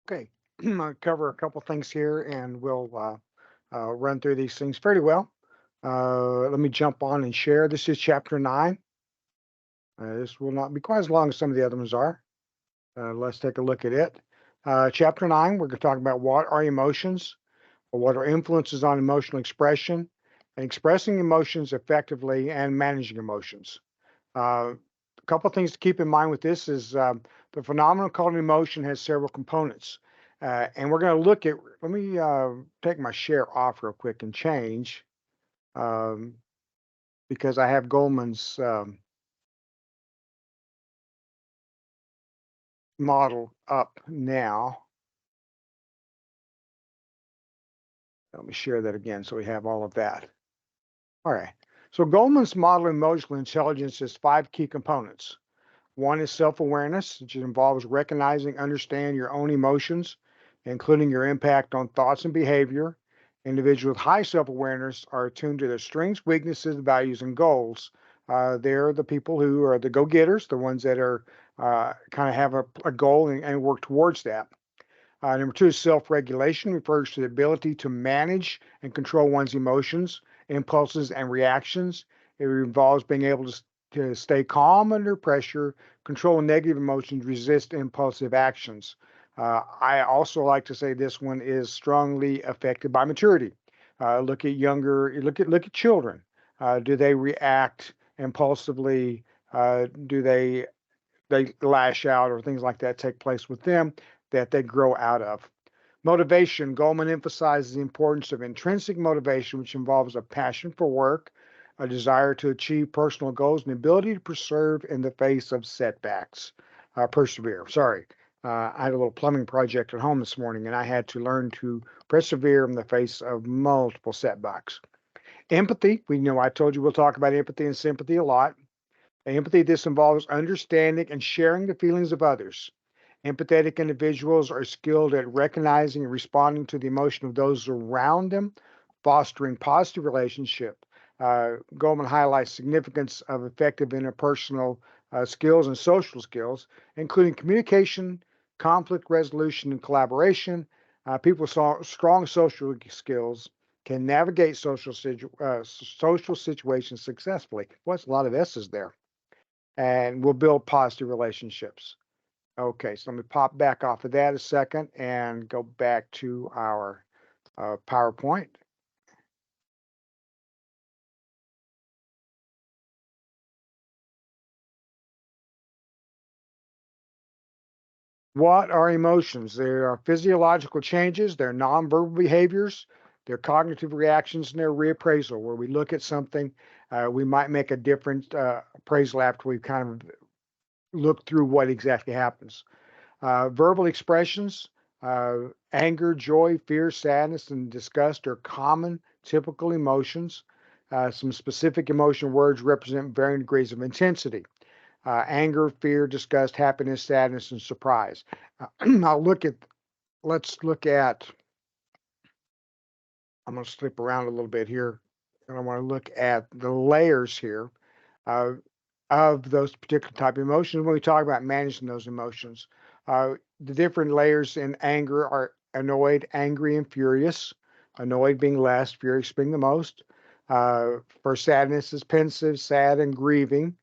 Okay, I'll cover a couple things here and we'll run through these things fairly well. Let me jump on and share. This is chapter 9. This will not be quite as long as some of the other ones are. Let's take a look at it. Chapter 9, we're going to talk about what are emotions, or what are influences on emotional expression, and expressing emotions effectively and managing emotions. A couple of things to keep in mind with this is the phenomenon called an emotion has several components. And we're going to look at, let me take my share off real quick and change um, because I have Goldman's model up now. Let me share that again so we have all of that. All right. So Goldman's model of emotional intelligence has five key components. One is self-awareness, which involves recognizing, understand your own emotions, including your impact on thoughts and behavior. Individuals with high self-awareness are attuned to their strengths, weaknesses, values, and goals. They're the people who are the go-getters, the ones that are kind of have a goal and work towards that. Number two is self-regulation, refers to the ability to manage and control one's emotions, impulses, and reactions. It involves being able to stay calm under pressure, control negative emotions, resist impulsive actions. I also like to say this one is strongly affected by maturity. Look at children. Do they react impulsively? Do they lash out or things like that take place with them that they grow out of? Motivation. Goldman emphasizes the importance of intrinsic motivation, which involves a passion for work, a desire to achieve personal goals, and the ability to persevere in the face of setbacks. Persevere. Sorry. I had a little plumbing project at home this morning, and I had to learn to persevere in the face of multiple setbacks. Empathy. We know I told you we'll talk about empathy and sympathy a lot. Empathy, this involves understanding and sharing the feelings of others. Empathetic individuals are skilled at recognizing and responding to the emotion of those around them, fostering positive relationship. Goldman highlights significance of effective interpersonal skills and social skills, including communication, conflict resolution, and collaboration. People with strong social skills can navigate social situations successfully. What's a lot of S's there? And we'll build positive relationships. Okay, so let me pop back off of that a second and go back to our PowerPoint. What are emotions? They are physiological changes, they're nonverbal behaviors, they're cognitive reactions, and they're reappraisal, where we look at something, we might make a different appraisal after we've kind of looked through what exactly happens. Verbal expressions, anger, joy, fear, sadness, and disgust are common, typical emotions. Some specific emotion words represent varying degrees of intensity. Anger, fear, disgust, happiness, sadness, and surprise. I'll look at, let's look at, I'm going to slip around a little bit here, and I want to look at the layers here uh, of those particular type of emotions when we talk about managing those emotions. The different layers in anger are annoyed, angry, and furious. Annoyed being less, furious being the most. For sadness is pensive, sad, and grieving.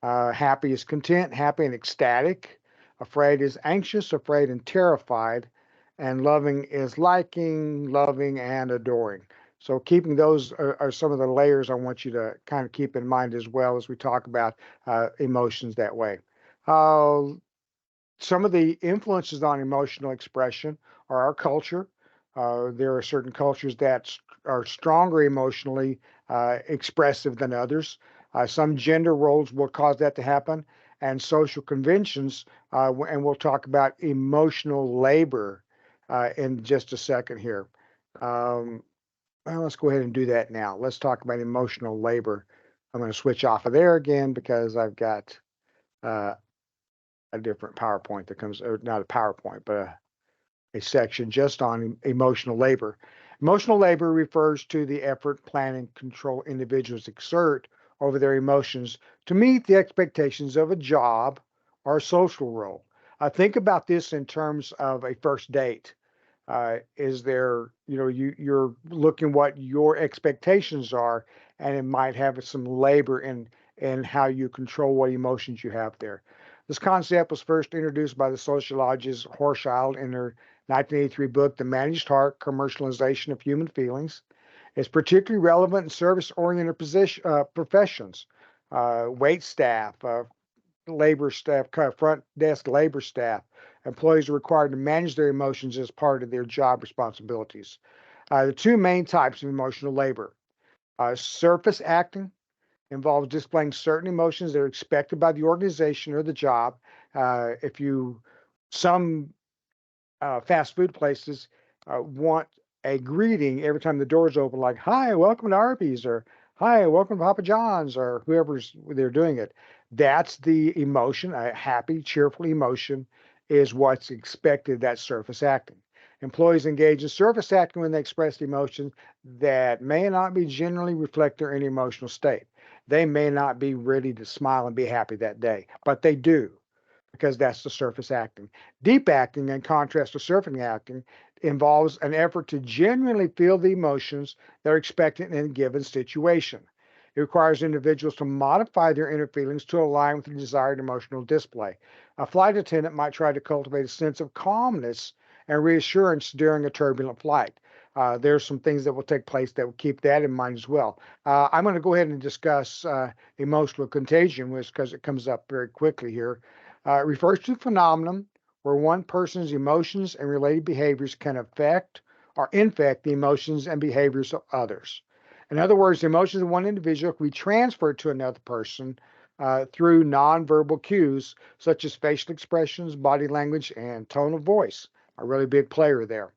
Happy is content, happy and ecstatic. Afraid is anxious, afraid and terrified. And loving is liking, loving, and adoring. So, keeping those are some of the layers I want you to kind of keep in mind as well as we talk about emotions that way. Uh, some of the influences on emotional expression are our culture. There are certain cultures that are stronger emotionally expressive than others. Some gender roles will cause that to happen, and social conventions. And we'll talk about emotional labor in just a second here. Um, well, let's go ahead and do that now. Let's talk about emotional labor. I'm going to switch off of there again because I've got uh, a different PowerPoint that comes, or not a PowerPoint, but a section just on emotional labor. Emotional labor refers to the effort, plan, and control individuals exert over their emotions to meet the expectations of a job or a social role. Think about this in terms of a first date. Is there, you're looking what your expectations are, and it might have some labor in how you control what emotions you have there. This concept was first introduced by the sociologist Hochschild in her 1983 book, The Managed Heart: Commercialization of Human Feelings. It's particularly relevant in service-oriented professions, wait staff, labor staff, front desk labor staff. Employees are required to manage their emotions as part of their job responsibilities. The two main types of emotional labor: surface acting involves displaying certain emotions that are expected by the organization or the job. If you, some fast food places want a greeting every time the doors open, like "Hi, welcome to Arby's," or "Hi, welcome to Papa John's," or whoever's they're doing it. That's the emotion. A happy, cheerful emotion is what's expected. That surface acting. Employees engage in surface acting when they express emotions that may not be generally reflect their inner emotional state. They may not be ready to smile and be happy that day, but they do, because that's the surface acting. Deep acting, in contrast to surface acting, involves an effort to genuinely feel the emotions that are expected in a given situation. It requires individuals to modify their inner feelings to align with the desired emotional display. A flight attendant might try to cultivate a sense of calmness and reassurance during a turbulent flight. There's some things that will take place that will keep that in mind as well. I'm going to go ahead and discuss emotional contagion, because it comes up very quickly here. It refers to a phenomenon where one person's emotions and related behaviors can affect or infect the emotions and behaviors of others. In other words, the emotions of one individual can be transferred to another person through nonverbal cues such as facial expressions, body language, and tone of voice. A really big player there.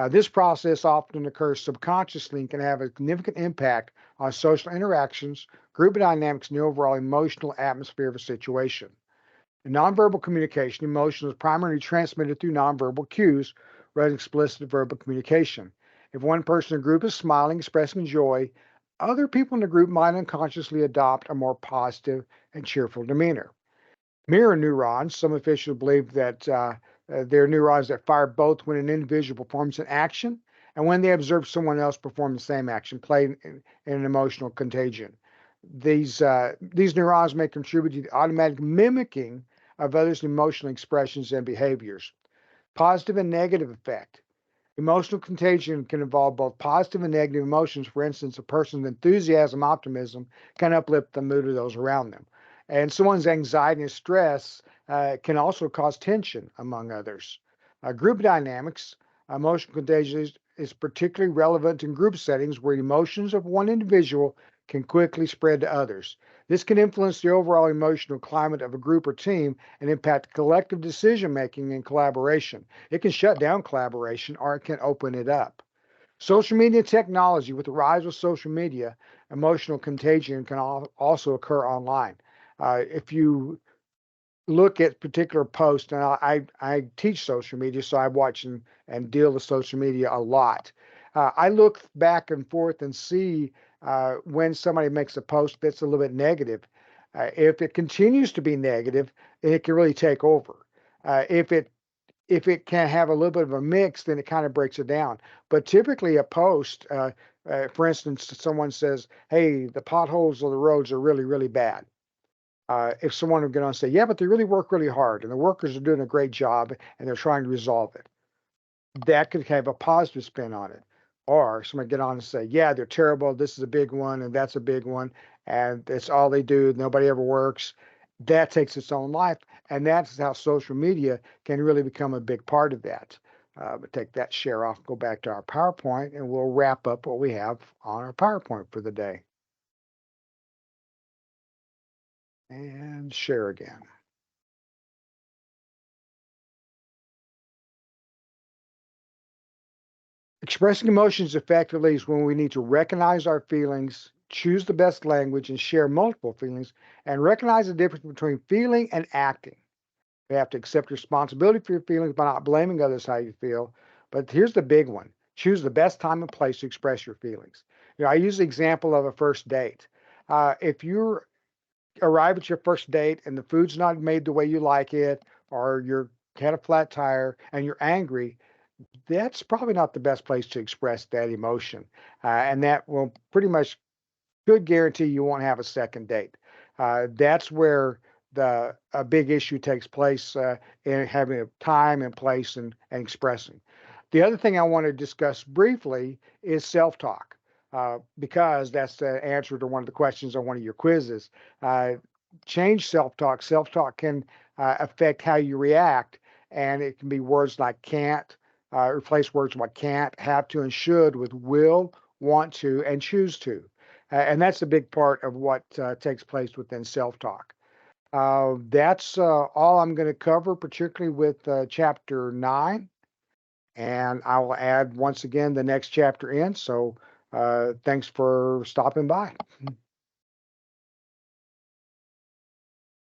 This process often occurs subconsciously and can have a significant impact on social interactions, group dynamics, and the overall emotional atmosphere of a situation. In nonverbal communication, emotion is primarily transmitted through nonverbal cues rather than explicit verbal communication. If one person in a group is smiling, expressing joy, other people in the group might unconsciously adopt a more positive and cheerful demeanor. Mirror neurons, some officials believe that they're neurons that fire both when an individual performs an action and when they observe someone else perform the same action, play in an emotional contagion. These neurons may contribute to the automatic mimicking of others' emotional expressions and behaviors. Positive and negative effect. Emotional contagion can involve both positive and negative emotions. For instance, a person's enthusiasm, optimism can uplift the mood of those around them. And someone's anxiety and stress can also cause tension among others. Group dynamics. Emotional contagion is particularly relevant in group settings where emotions of one individual can quickly spread to others. This can influence the overall emotional climate of a group or team and impact collective decision making and collaboration. It can shut down collaboration or it can open it up. Social media technology. With the rise of social media, emotional contagion can also occur online. If you look at particular posts, and I teach social media, so I watch and deal with social media a lot. I look back and forth and see when somebody makes a post that's a little bit negative. If it continues to be negative, then it can really take over. If it can have a little bit of a mix, then it kind of breaks it down. But typically, a post, for instance, someone says, "Hey, the potholes of the roads are really, really bad." If someone would get on and say, "Yeah, but they really work really hard, and the workers are doing a great job, and they're trying to resolve it," that could have a positive spin on it. Or somebody get on and say, "Yeah, they're terrible. This is a big one, and that's a big one, and it's all they do. Nobody ever works." That takes its own life, and that's how social media can really become a big part of that. But take that share off, go back to our PowerPoint, and we'll wrap up what we have on our PowerPoint for the day. And share again. Expressing emotions effectively is when we need to recognize our feelings, choose the best language, and share multiple feelings, and recognize the difference between feeling and acting. You have to accept responsibility for your feelings by not blaming others how you feel. But here's the big one: choose the best time and place to express your feelings. I use the example of a first date. If you arrive at your first date and the food's not made the way you like it, or you're had a flat tire and you're angry, that's probably not the best place to express that emotion. And that will pretty much could guarantee you won't have a second date. That's where the a big issue takes place in having a time and place and expressing. The other thing I want to discuss briefly is self-talk, because that's the answer to one of the questions on one of your quizzes. Uh, Change self-talk. Self-talk can affect how you react, and it can be words like can't, replace words like can't, have to, and should with will, want to, and choose to. And that's a big part of what takes place within self-talk. That's all I'm going to cover, particularly with chapter 9. And I will add once again the next chapter in. So thanks for stopping by.